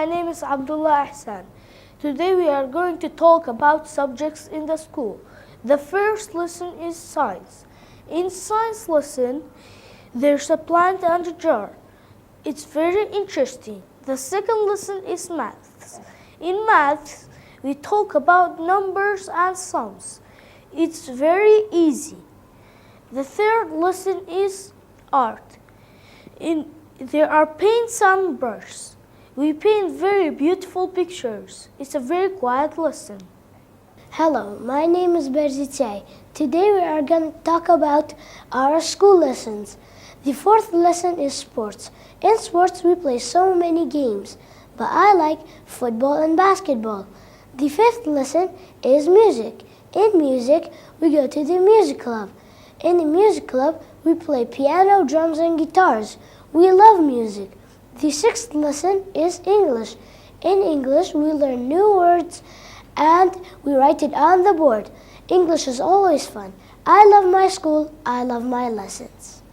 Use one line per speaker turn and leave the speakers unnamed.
my name is Abdullah Ahsan. Today we are going to talk about subjects in the school. The first lesson is science. In science lesson, there's a plant and a jar. It's very interesting. The second lesson is maths. In maths, we talk about numbers and sums. It's very easy. The third lesson is art. There are paints and brushes. We paint very beautiful pictures. It's a very quiet lesson.
Hello, my name is Berzitay. Today we are going to talk about our school lessons. The fourth lesson is sports. In sports we play so many games, but I like football and basketball. The fifth lesson is music. In music we go to the music club. In the music club we play piano, drums and guitars. We love music. The sixth lesson is English. In English we learn new words and we write it on the board. English is always fun. I love my school. I love my lessons.